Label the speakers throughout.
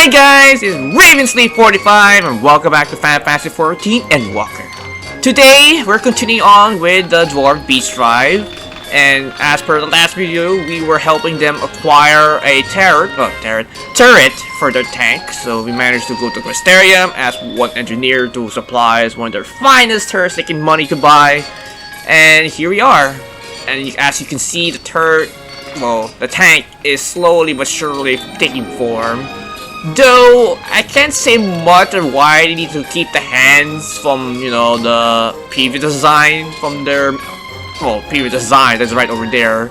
Speaker 1: Hi guys, it's Ravensleep45 and welcome back to Final Fantasy XIV Endwalker. Today, we're continuing on with the Dwarf Beach Drive, and as per the last video, we were helping them acquire a turret for their tank. So we managed to go to Crystarium, ask one engineer to supply us one of their finest turrets taking money to buy, and here we are. And as you can see, the turret, well, the tank is slowly but surely taking form. Though, I can't say much on why they need to keep the hands from, you know, the previous design from their, well, previous design that's right over there.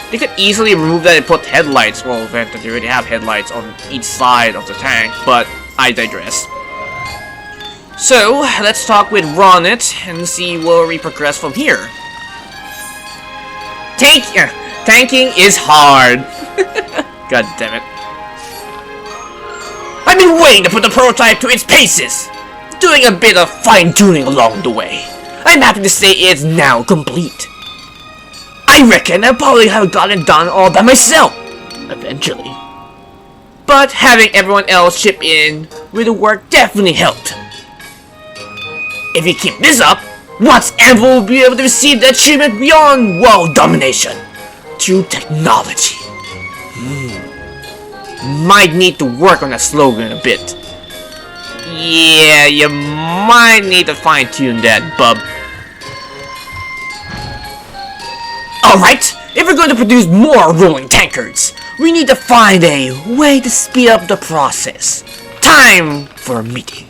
Speaker 1: They could easily remove that and put headlights, well, they already have headlights on each side of the tank, but I digress. So, let's talk with Ronitt and see where we progress from here. Tanking is hard. God damn it. I've been waiting to put the prototype to its paces, doing a bit of fine-tuning along the way. I'm happy to say it's now complete. I reckon I'll probably have gotten it done all by myself, eventually. But having everyone else chip in with the work definitely helped. If you keep this up, Watts Anvil will be able to receive the achievement beyond world domination through technology. Might need to work on that slogan a bit. Yeah, you might need to fine-tune that, bub. Alright, if we're going to produce more rolling tankards, we need to find a way to speed up the process. Time for a meeting.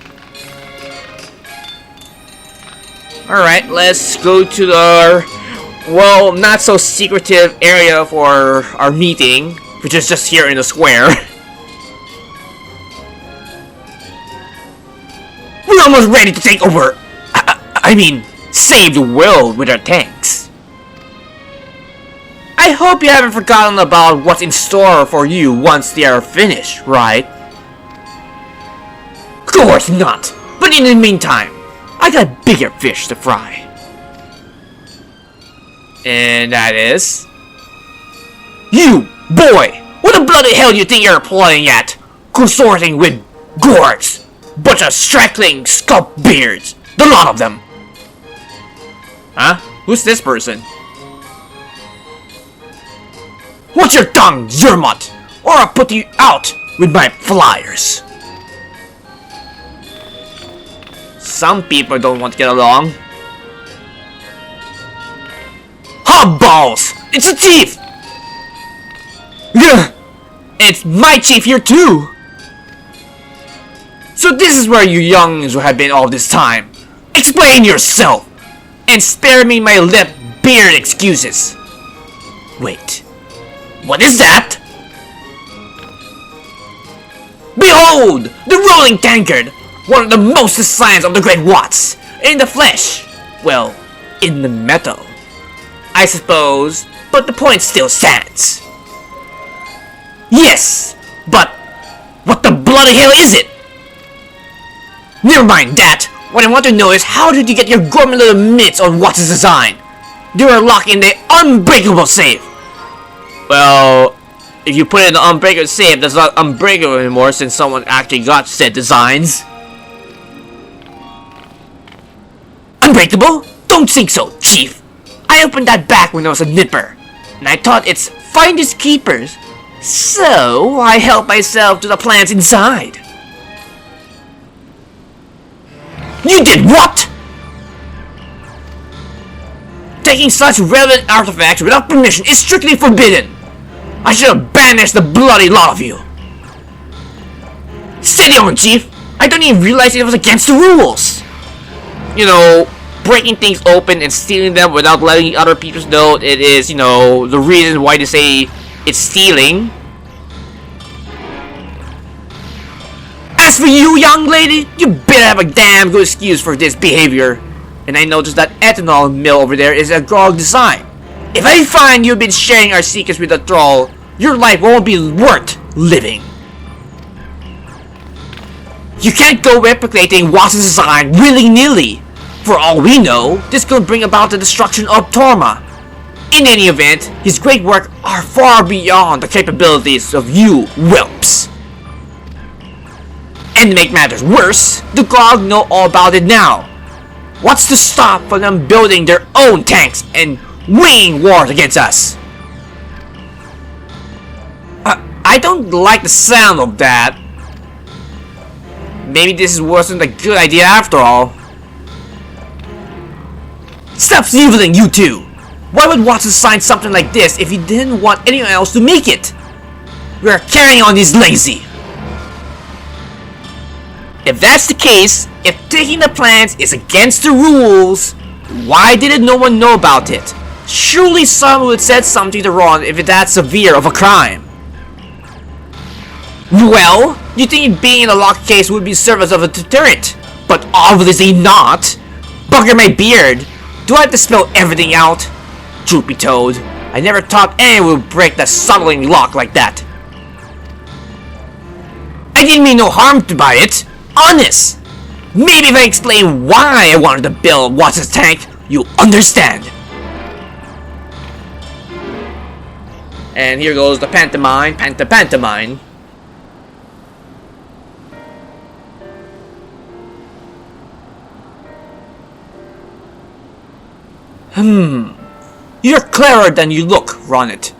Speaker 1: Alright, let's go to our, well, not so secretive area for our meeting, which is just here in the square. We're almost ready to take over, I mean, save the world with our tanks. I hope you haven't forgotten about what's in store for you once they are finished, right? Of course not, but in the meantime, I got bigger fish to fry. And that is... you, boy! What the bloody hell do you think you're playing at? Consorting with Dwarves! Bunch of straggling scalp beards! The lot of them! Huh? Who's this person? Watch your tongue, Zermot! Or I'll put you out with my flyers! Some people don't want to get along. Hobballs! It's a chief! Yeah, it's my chief here too! So this is where you youngs have been all this time. Explain yourself! And spare me my lip-beard excuses. Wait, what is that? Behold! The rolling tankard! One of the most signs of the Great Watts! In the flesh! Well, in the metal. I suppose, but the point still stands. Yes, but what the bloody hell is it? Never mind that. What I want to know is how did you get your gourmet little mitts on Watts' design? They were locked in the unbreakable safe. Well, if you put it in the unbreakable safe, that's not unbreakable anymore since someone actually got said designs. Unbreakable? Don't think so, Chief. I opened that back when I was a nipper, and I thought it's finders keepers. So, I helped myself to the plans inside. You did what? Taking such relevant artifacts without permission is strictly forbidden. I should have banished the bloody lot of you. Steady on, Chief. I don't even realize it was against the rules. You know, breaking things open and stealing them without letting other people know it is, you know, the reason why they say it's stealing. As for you, young lady, you better have a damn good excuse for this behavior. And I noticed that ethanol mill over there is a Gulg design. If I find you've been sharing our secrets with a troll, your life won't be worth living. You can't go replicating Watts' design willy-nilly. For all we know, this could bring about the destruction of Torma. In any event, his great work are far beyond the capabilities of you whelps. And to make matters worse, the Gulg know all about it now. What's to stop from them building their own tanks and waging wars against us? I don't like the sound of that. Maybe this wasn't a good idea after all. Stop sniveling, you two! Why would Watson sign something like this if he didn't want anyone else to make it? We're carrying on this lazy. If that's the case, if taking the plans is against the rules, why didn't no one know about it? Surely someone would have said something to Ron if it's that severe of a crime. Well, you think being in a locked case would be service of a deterrent, but obviously not. Bugger my beard. Do I have to spell everything out? Truth be told, I never thought anyone would break the subtling lock like that. I didn't mean no harm by it. Honest. Maybe if I explain why I wanted to build Watson's tank, you'll understand. And here goes the pantomime, pantomime. You're cleverer than you look, Ronitt.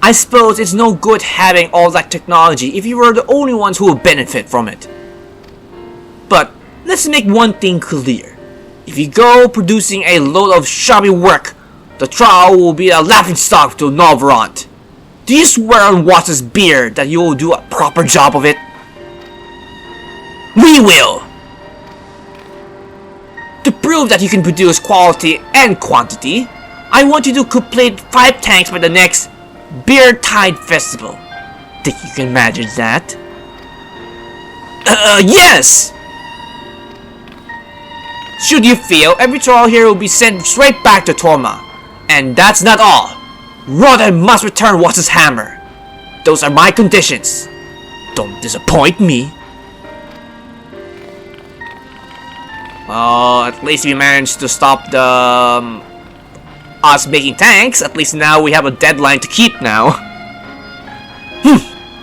Speaker 1: I suppose it's no good having all that technology if you were the only ones who will benefit from it. But let's make one thing clear. If you go producing a load of shabby work, the trial will be a laughingstock to Novrant. Do you swear on Watts's beard that you will do a proper job of it? We will! To prove that you can produce quality and quantity, I want you to complete 5 tanks by the next Beard Tide Festival. Think you can manage that? Yes! Should you fail, every trial here will be sent straight back to Torma. And that's not all. Ronitt must return Watts's hammer. Those are my conditions. Don't disappoint me. Well, at least we managed to stop the us making tanks. At least now we have a deadline to keep now.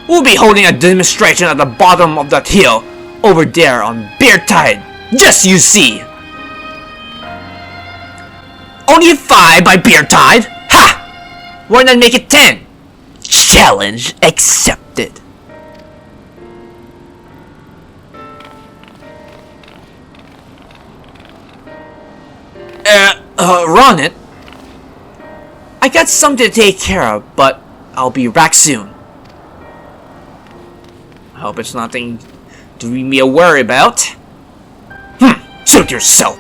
Speaker 1: We'll be holding a demonstration at the bottom of that hill over there on Beard Tide. Just you see. Only 5 by Beard Tide? Ha! Why not make it 10? Challenge accepted. Ronitt? I got something to take care of, but I'll be back soon. I hope it's nothing to be a worry about. Suit yourself.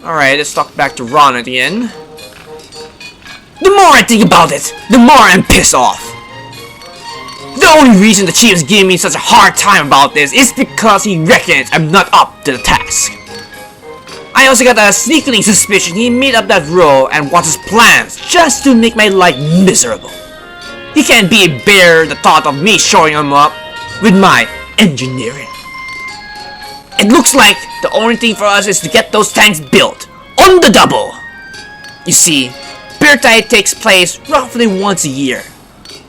Speaker 1: Alright, let's talk back to Ronitt again. The more I think about it, the more I'm pissed off. The only reason the chief is giving me such a hard time about this is because he reckons I'm not up to the task. I also got a sneaking suspicion he made up that role and wants his plans just to make my life miserable. He can't be bear the thought of me showing him up with my engineering. It looks like the only thing for us is to get those tanks built on the double. You see, Beard Tide takes place roughly once a year,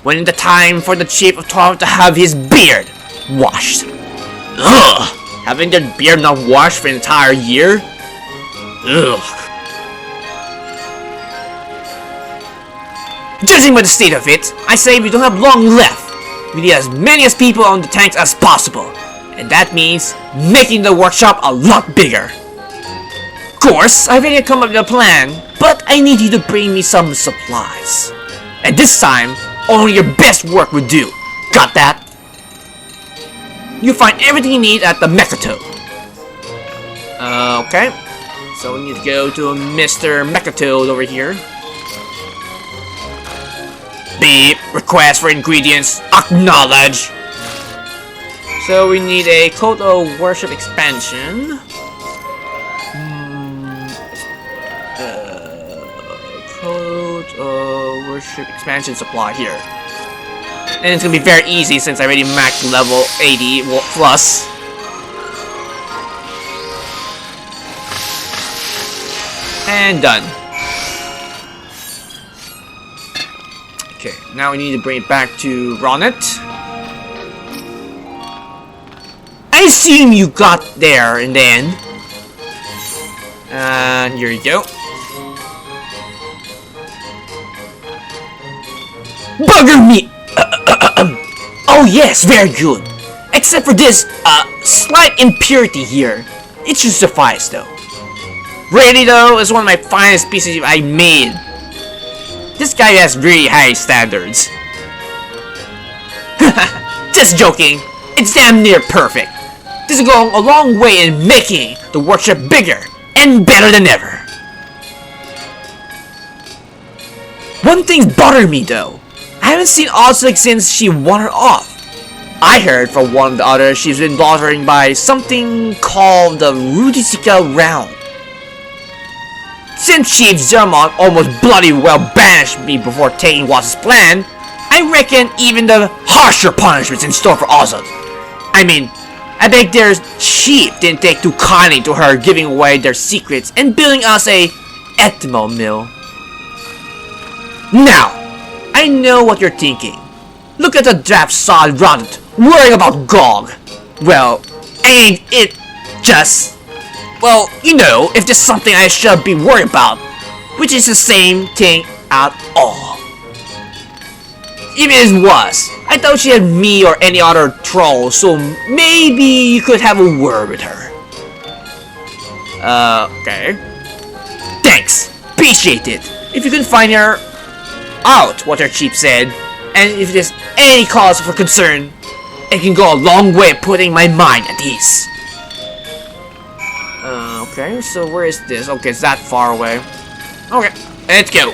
Speaker 1: when it's the time for the chief of Dwarf to have his beard washed. Ugh! Having their beard not washed for an entire year? Ugh. Judging by the state of it, I say we don't have long left. We need as many as people on the tanks as possible, and that means making the workshop a lot bigger. Of course, I've already come up with a plan, but I need you to bring me some supplies. And this time, only your best work would do. Got that? You find everything you need at the Mechatoad. Okay. So we need to go to Mr. Mechatoad over here. Beep. Request for ingredients. Acknowledge. So we need a Cult of Worship expansion. Cult of Worship expansion supply here. And it's gonna be very easy since I already maxed level 80 plus. And done. Okay, now we need to bring it back to Ronitt. I assume you got there in the end. And here you go. Bugger me! Oh yes, very good. Except for this, slight impurity here. It should suffice though. Really though, is one of my finest pieces I made. This guy has really high standards. Just joking. It's damn near perfect. This is going a long way in making the workshop bigger and better than ever. One thing's bothered me though. I haven't seen Ozogg since she wandered off. I heard from one of the others she's been bothering by something called the Rudisika Round. Since Chief Zermon almost bloody well banished me before taking Watts' plan, I reckon even the harsher punishments in store for Ozogg. I mean, I bet their chief didn't take too kindly to her giving away their secrets and building us a ethyl mill. Now, I know what you're thinking. Look at the draft sod Ronitt worrying about Gulg. Well, ain't it just... Well, you know, if there's something I should be worried about, which is the same thing at all. Even if it was, I thought she had me or any other troll, so maybe you could have a word with her. Okay. Thanks. Appreciate it. If you can find her out what her chief said, and if there's any cause for concern, it can go a long way putting my mind at ease. Okay, so where is this? Okay, it's that far away. Okay, let's go.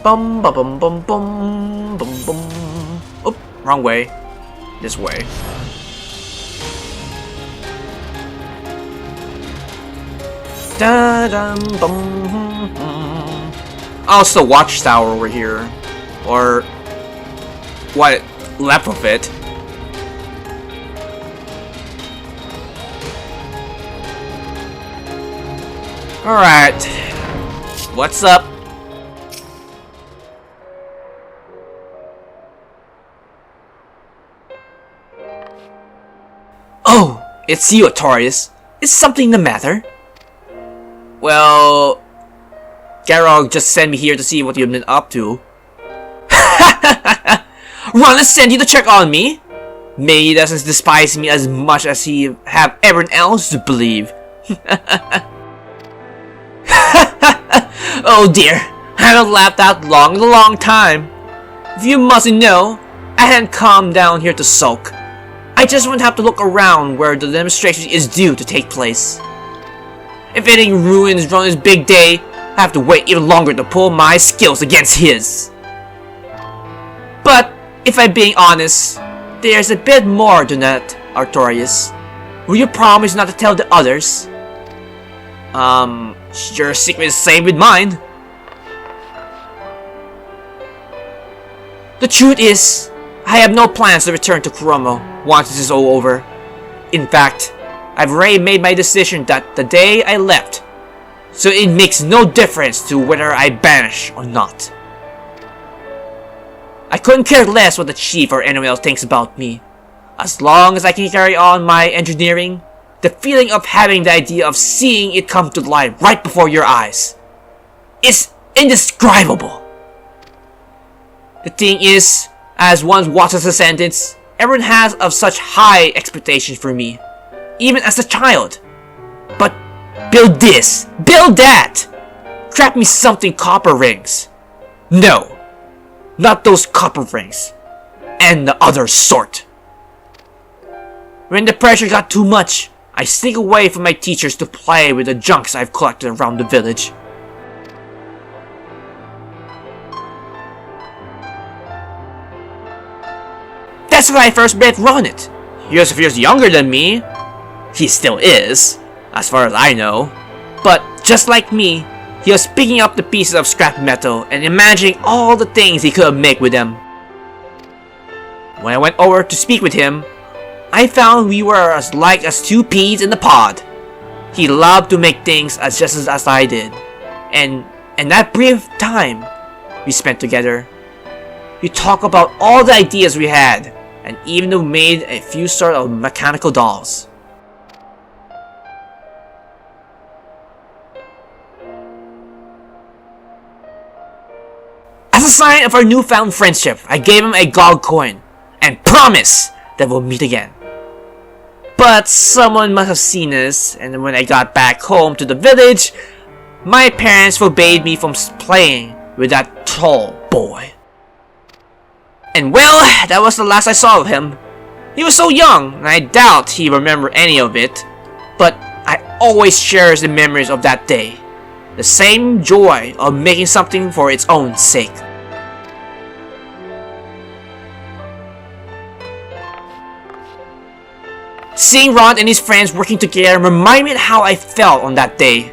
Speaker 1: Bum bum bum bum bum bum bum. Oh, wrong way. This way. Da dum bum. Also, watchtower over here, or what left of it. Alright, what's up? Oh, it's you, Artorias. Is something the matter? Well, Garog just sent me here to see what you've been up to. Ronitt sent you to check on me? Maybe he doesn't despise me as much as he have everyone else to believe. Oh dear, I haven't laughed that long in a long time. If you mustn't know, I hadn't come down here to sulk. I just won't have to look around where the demonstration is due to take place. If anything ruins Ronitt's big day, I have to wait even longer to pull my skills against his. But, if I'm being honest, there's a bit more than that, Artorias. Will you promise not to tell the others? Your secret is the same with mine. The truth is, I have no plans to return to Kuromo once this is all over. In fact, I've already made my decision that the day I left, so it makes no difference to whether I banish or not. I couldn't care less what the chief or anyone else thinks about me. As long as I can carry on my engineering, the feeling of having the idea of seeing it come to life right before your eyes is indescribable. The thing is, as one watches the sentence, everyone has of such high expectations for me, even as a child. But build this, build that, craft me something copper rings. No, not those copper rings, and the other sort. When the pressure got too much, I sneak away from my teachers to play with the junks I've collected around the village. That's when I first met Ronitt. He was a few years younger than me. He still is, as far as I know. But just like me, he was picking up the pieces of scrap metal and imagining all the things he could make with them. When I went over to speak with him, I found we were as like as two peas in the pod. He loved to make things as just as I did, and And that brief time we spent together, we talked about all the ideas we had, and even made a few sort of mechanical dolls. As a sign of our newfound friendship, I gave him a Gulg coin and promise that we'll meet again. But someone must have seen this, and when I got back home to the village, my parents forbade me from playing with that tall boy. And well, that was the last I saw of him. He was so young, and I doubt he remembered any of it. But I always cherish the memories of that day. The same joy of making something for its own sake. Seeing Ronitt and his friends working together reminded me of how I felt on that day.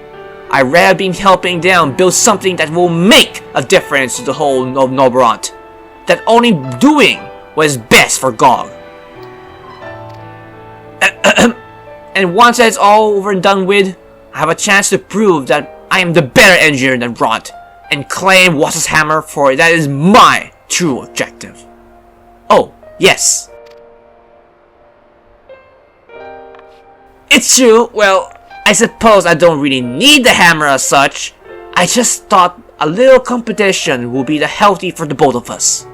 Speaker 1: I'd rather be helping them build something that will make a difference to the whole of Nobrant. That only doing what is best for Gulg. And once that's all over and done with, I have a chance to prove that I am the better engineer than Ronitt, and claim Watts' hammer, for that is my true objective. Oh, yes. It's true, well, I suppose I don't really need the hammer as such. I just thought a little competition would be healthy for the both of us.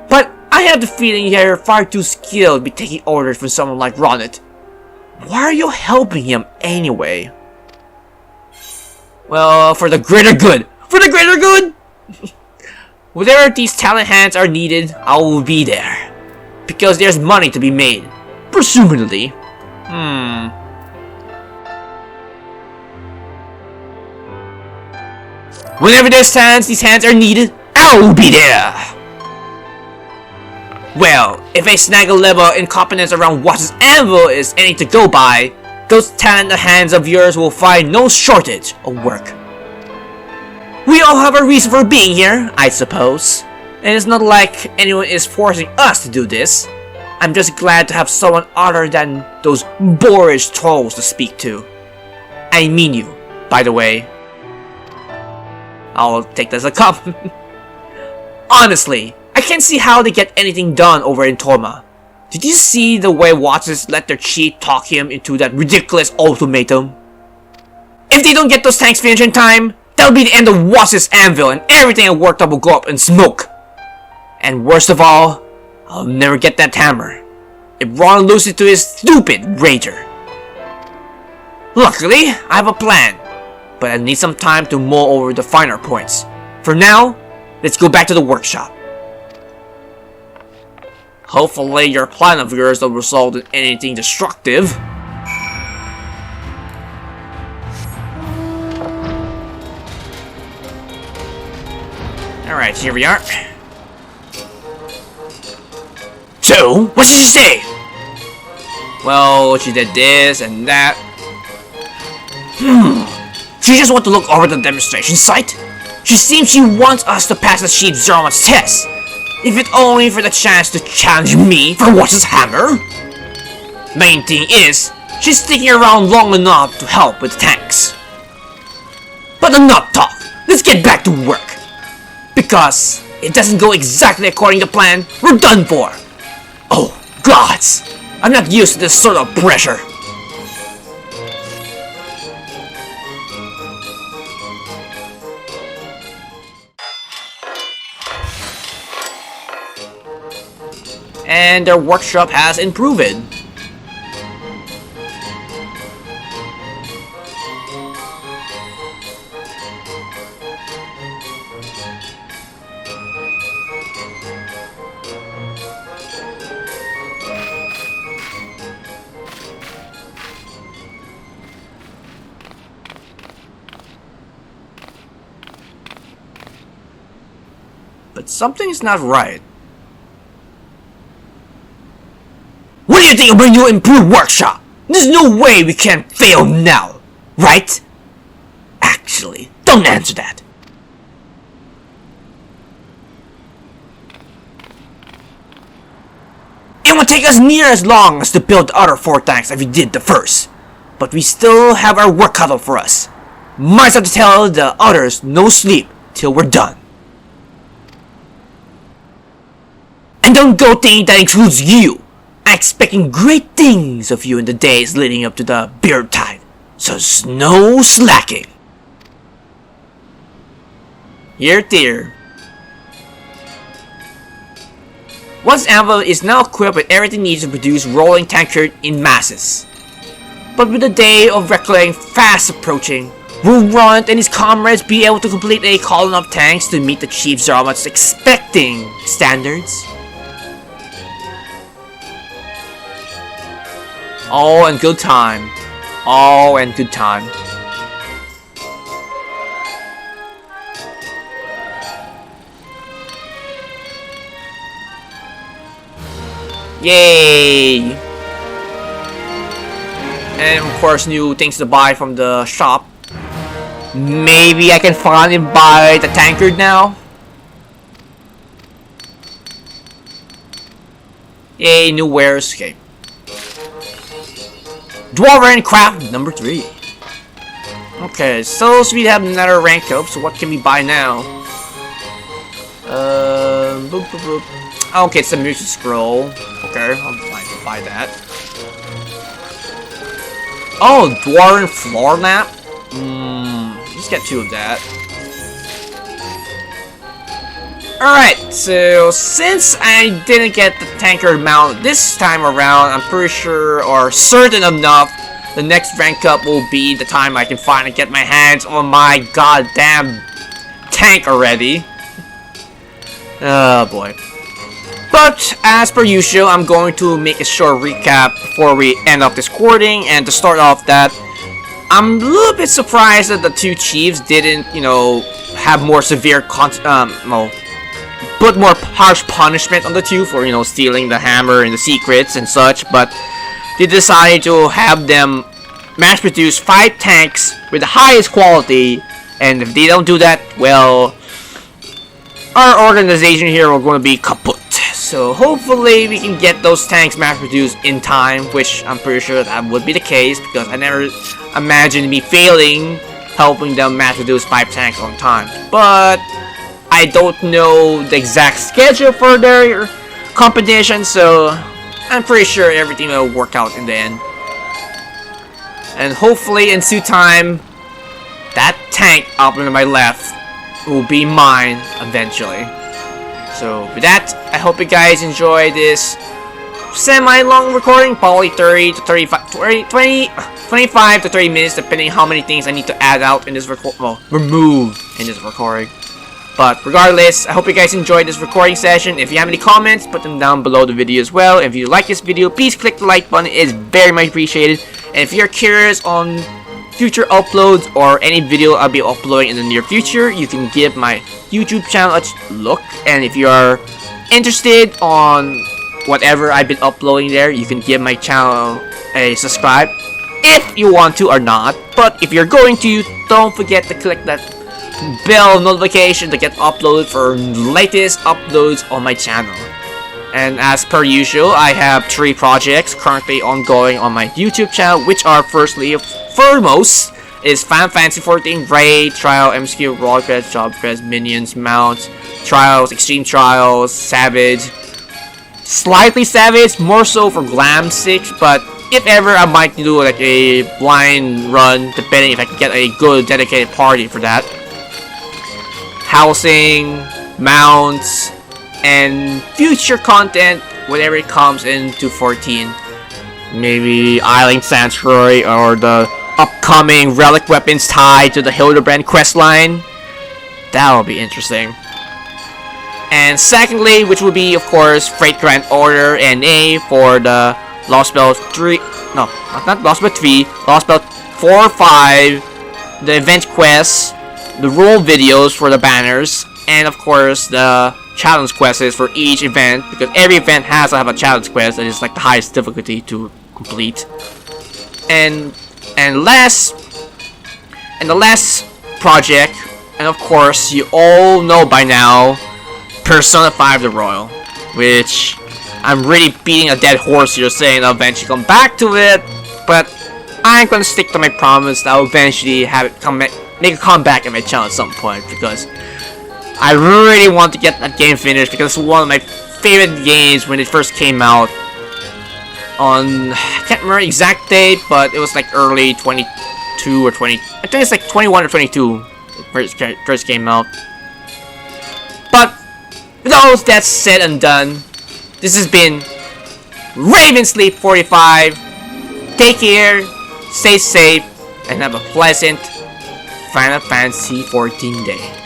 Speaker 1: But I have the feeling you're far too skilled to be taking orders from someone like Ronitt. Why are you helping him anyway? Well, for the greater good. For the greater good! Whatever these talent hands are needed, I will be there. Because there's money to be made. Presumably. Whenever these hands are needed, I will be there! Well, if a snaggle level incompetence around Watts' anvil is any to go by, those talented hands of yours will find no shortage of work. We all have a reason for being here, I suppose. And it's not like anyone is forcing us to do this. I'm just glad to have someone other than those boorish trolls to speak to. I mean you, by the way. I'll take this as a compliment. Honestly, I can't see how they get anything done over in Torma. Did you see the way Watts let their chief talk him into that ridiculous ultimatum? If they don't get those tanks finished in time, that'll be the end of Watts' anvil, and everything I worked up will go up in smoke. And worst of all, I'll never get that hammer. If Ron loses it to his stupid rager. Luckily, I have a plan, but I need some time to mull over the finer points. For now, let's go back to the workshop. Hopefully your plan of yours don't result in anything destructive. Alright, here we are. So, what did she say? Well, she did this and that. She just wants to look over the demonstration site? She seems she wants us to pass the Sheep Zerma's test. If it only for the chance to challenge me for Watts' hammer. Main thing is, she's sticking around long enough to help with the tanks. But enough talk, let's get back to work. Because it doesn't go exactly according to plan, we're done for. Oh, gods, I'm not used to this sort of pressure. And their workshop has improved. But something's not right. What do you think of our new improved workshop? There's no way we can fail now, right? Actually, don't answer that. It would take us near as long as to build the other 4 tanks as we did the first. But we still have our work cut out for us. Might have to tell the others no sleep till we're done. And don't go thinking that includes you. I'm expecting great things of you in the days leading up to the beard tide, so no slacking. Here, dear. Once Anvil is now equipped with everything needed to produce rolling tankard in masses. But with the day of reckoning fast approaching, will Ronitt and his comrades be able to complete a column of tanks to meet the Chief Zarmat's expecting standards? All in good time. All in good time. Yay! And of course, new things to buy from the shop. Maybe I can finally buy the tankard now. Yay, new wares. Okay. Dwarf craft number 3. Okay, so we have another rank up. So what can we buy now? Boop, boop, boop. Okay, it's a music scroll. Okay, I'll buy that. Oh, Dwarven floor map. Let's get 2 of that. Alright, so since I didn't get the tanker mount this time around, I'm pretty sure or certain enough the next rank up will be the time I can finally get my hands on my goddamn tank already. Oh boy. But as per usual, I'm going to make a short recap before we end up this recording. And to start off that, I'm a little bit surprised that the 2 chiefs didn't, you know, have more severe put more harsh punishment on the 2 for, you know, stealing the hammer and the secrets and such, but they decided to have them mass produce 5 tanks with the highest quality, and if they don't do that, well, our organization here are going to be kaput. So hopefully we can get those tanks mass produced in time, which I'm pretty sure that would be the case, because I never imagined me failing helping them mass produce 5 tanks on time. But I don't know the exact schedule for their competition, so I'm pretty sure everything will work out in the end. And hopefully in due time, that tank up on my left will be mine eventually. So with that, I hope you guys enjoy this semi-long recording, probably 25 to 30 minutes, depending how many things I need to add out in this remove in this recording. But regardless, I hope you guys enjoyed this recording session. If you have any comments, put them down below the video as well. If you like this video, please click the like button. It is very much appreciated. And if you're curious on future uploads or any video I'll be uploading in the near future, you can give my YouTube channel a look. And if you are interested on whatever I've been uploading there, you can give my channel a subscribe if you want to or not. But if you're going to, don't forget to click that bell notification to get uploaded for latest uploads on my channel. And as per usual, I have 3 projects currently ongoing on my YouTube channel, which are foremost is Final Fantasy 14 Raid, Trial, MSQ, Roll Quest, Job Quest, Minions, Mount, Trials, Extreme Trials, Savage, slightly Savage, more so for Glam 6, but if ever I might do like a blind run, depending if I can get a good dedicated party for that. Housing, mounts, and future content, whenever it comes into 14. Maybe Island Sanctuary or the upcoming relic weapons tied to the Hildebrand questline. That'll be interesting. And secondly, which would be of course Freight Grand Order NA for the Lost Spell 3. No, not Lost Spell 3, Lost Spell 4, 5, the event quests, the role videos for the banners, and of course the challenge quests for each event, because every event has to have a challenge quest that is like the highest difficulty to complete. And the last project, and of course you all know by now, Persona 5 The Royal, which I'm really beating a dead horse here saying I'll eventually come back to it, but I'm gonna stick to my promise that I'll eventually have it make a comeback in my channel at some point, because I really want to get that game finished, because it's one of my favorite games when it first came out on, I can't remember the exact date, but it was like early 22 or 20, I think it's like 21 or 22 when it first came out. But with all that said and done, this has been Ravensleep45. Take care, stay safe, and have a pleasant Final Fantasy 14 day.